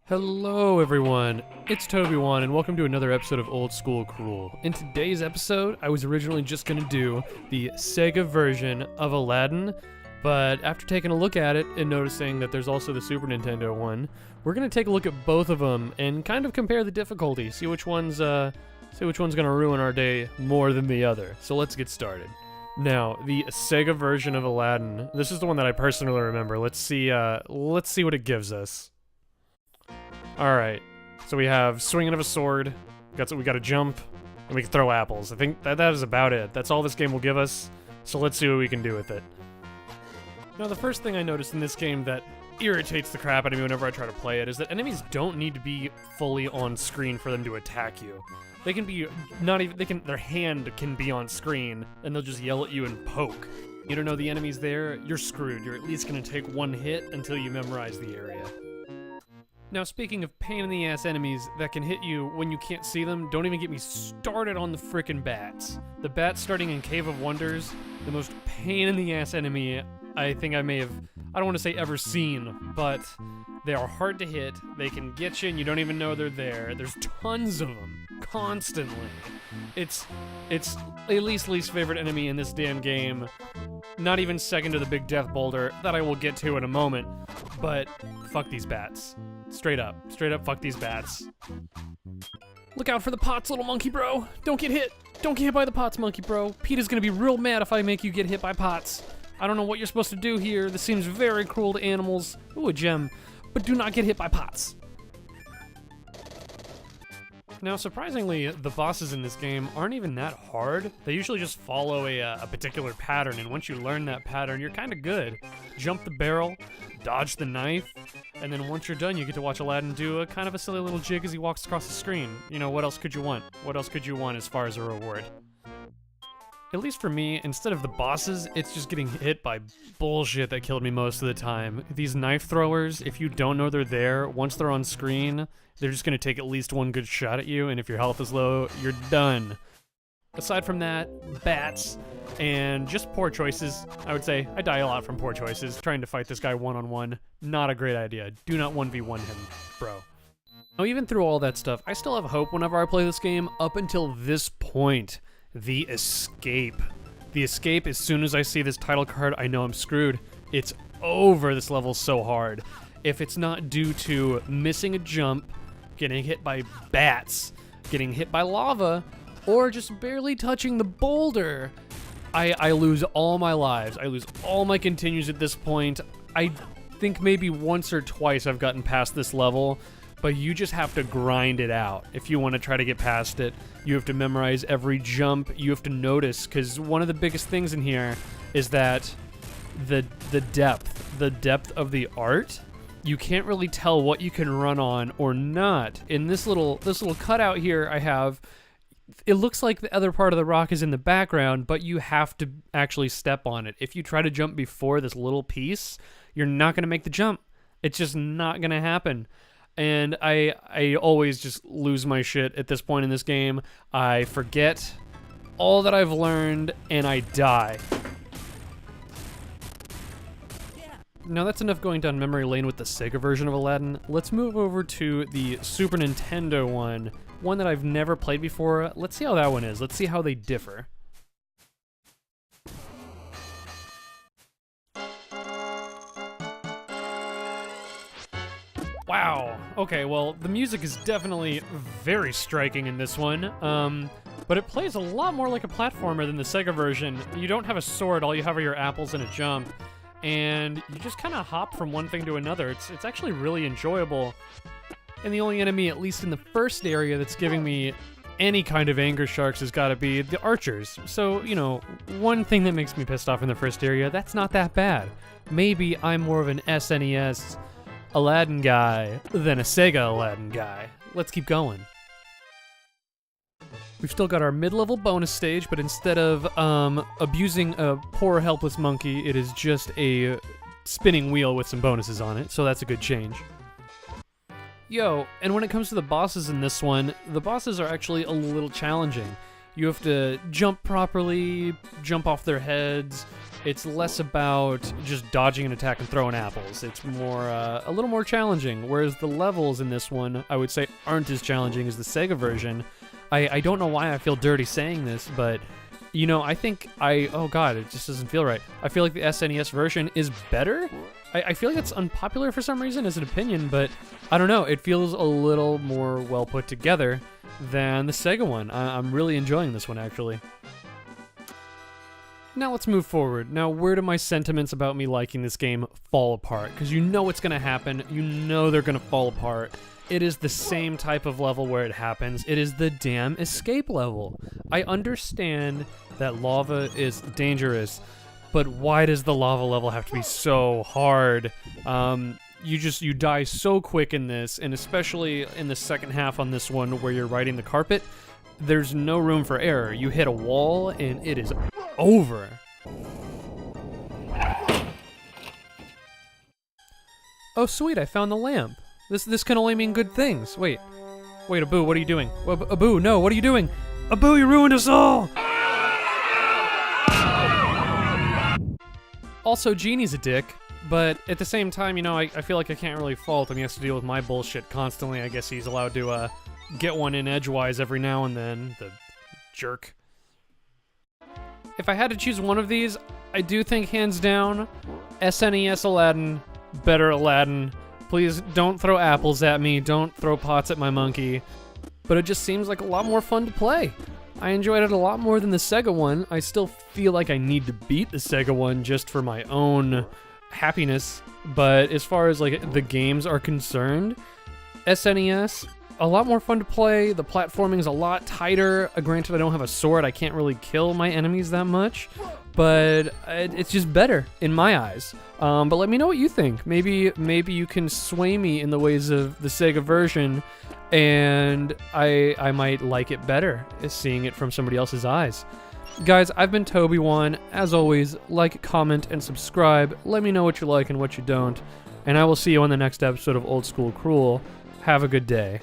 Hello everyone, it's TobyWan and welcome to another episode of Old School Cruel. In today's episode, I was originally just going to do the Sega version of Aladdin, but after taking a look at it and noticing that there's also the Super Nintendo one, we're going to take a look at both of them and kind of compare the difficulty, see which one's going to ruin our day more than the other. So let's get started. Now, the Sega version of Aladdin, this is the one that I personally remember. Let's see what it gives us. Alright, so we have swinging of a sword, we got to jump, and we can throw apples. I think that is about it. That's all this game will give us, so let's see what we can do with it. Now, the first thing I noticed in this game that irritates the crap out of me whenever I try to play it is that enemies don't need to be fully on screen for them to attack you. They can be, their hand can be on screen, and they'll just yell at you and poke. You don't know the enemy's there, you're screwed. You're at least going to take one hit until you memorize the area. Now, speaking of pain-in-the-ass enemies that can hit you when you can't see them, don't even get me started on the frickin' bats. The bats starting in Cave of Wonders, the most pain-in-the-ass enemy I think I may have, I don't want to say ever seen, but they are hard to hit, they can get you and you don't even know they're there. There's tons of them, constantly. It's Elite's least favorite enemy in this damn game. Not even second to the big death boulder that I will get to in a moment, but fuck these bats. Straight up fuck these bats. Look out for the pots, little monkey bro. Don't get hit. Don't get hit by the pots, monkey bro. Peter's gonna be real mad if I make you get hit by pots. I don't know what you're supposed to do here. This seems very cruel to animals. Ooh, a gem. But do not get hit by pots. Now, surprisingly, the bosses in this game aren't even that hard. They usually just follow a particular pattern, and once you learn that pattern, you're kind of good. Jump the barrel, dodge the knife, and then once you're done, you get to watch Aladdin do a kind of a silly little jig as he walks across the screen. You know, what else could you want? What else could you want as far as a reward? At least for me, instead of the bosses, it's just getting hit by bullshit that killed me most of the time. These knife throwers, if you don't know they're there, once they're on screen, they're just gonna take at least one good shot at you, and if your health is low, you're done. Aside from that, bats, and just poor choices, I would say. I die a lot from poor choices. Trying to fight this guy one-on-one, not a great idea. Do not 1v1 him, bro. Now, even through all that stuff, I still have hope whenever I play this game up until this point. The escape. The escape, as soon as I see this title card, I know I'm screwed. It's over. This level's so hard. If it's not due to missing a jump, getting hit by bats, getting hit by lava, or just barely touching the boulder, I lose all my lives. I lose all my continues at this point. I think maybe once or twice I've gotten past this level, but you just have to grind it out. If you want to try to get past it, you have to memorize every jump. You have to notice, because one of the biggest things in here is that the depth of the art. You can't really tell what you can run on or not. In this little cutout here I have, it looks like the other part of the rock is in the background, but you have to actually step on it. If you try to jump before this little piece, you're not going to make the jump. It's just not going to happen. And I always just lose my shit at this point in this game. I forget all that I've learned, and I die. Now that's enough going down memory lane with the Sega version of Aladdin. Let's move over to the Super Nintendo one that I've never played before. Let's see how that one is. Let's see how they differ. Wow. Okay, well, the music is definitely very striking in this one, but it plays a lot more like a platformer than the Sega version. You don't have a sword, all you have are your apples and a jump, and you just kind of hop from one thing to another. It's actually really enjoyable, and the only enemy, at least in the first area, that's giving me any kind of anger sharks has got to be the archers. So, you know, one thing that makes me pissed off in the first area, that's not that bad. Maybe I'm more of an SNES Aladdin guy than a Sega Aladdin guy. Let's keep going. We've still got our mid-level bonus stage, but instead of abusing a poor helpless monkey, it is just a spinning wheel with some bonuses on it, so that's a good change. Yo, and when it comes to the bosses in this one, the bosses are actually a little challenging. You have to jump properly, jump off their heads, It's less about just dodging an attack and throwing apples. It's more, a little more challenging, whereas the levels in this one, I would say, aren't as challenging as the Sega version. I don't know why I feel dirty saying this, but, you know, I think oh god, it just doesn't feel right. I feel like the SNES version is better? I feel like it's unpopular for some reason as an opinion, but I don't know, it feels a little more well put together than the Sega one. I'm really enjoying this one, actually. Now let's move forward. Now, where do my sentiments about me liking this game fall apart? Because you know what's going to happen. You know they're going to fall apart. It is the same type of level where it happens. It is the damn escape level. I understand that lava is dangerous, but why does the lava level have to be so hard? You die so quick in this, and especially in the second half on this one where you're riding the carpet, there's no room for error. You hit a wall, and it is over. Oh sweet, I found the lamp. This can only mean good things. Wait, Abu, what are you doing? Abu, no, what are you doing? Abu, you ruined us all! Also, Genie's a dick, but at the same time, you know, I feel like I can't really fault him. He has to deal with my bullshit constantly. I guess he's allowed to, get one in edgewise every now and then. The jerk. If I had to choose one of these, I do think, hands down, SNES Aladdin, better Aladdin. Please don't throw apples at me, don't throw pots at my monkey. But it just seems like a lot more fun to play. I enjoyed it a lot more than the Sega one. I still feel like I need to beat the Sega one just for my own happiness. But as far as like the games are concerned, SNES, a lot more fun to play. The platforming is a lot tighter. Granted, I don't have a sword. I can't really kill my enemies that much. But it's just better in my eyes. But let me know what you think. Maybe you can sway me in the ways of the Sega version, and I might like it better, seeing it from somebody else's eyes. Guys, I've been TobyWan. As always, like, comment, and subscribe. Let me know what you like and what you don't. And I will see you on the next episode of Old School Cruel. Have a good day.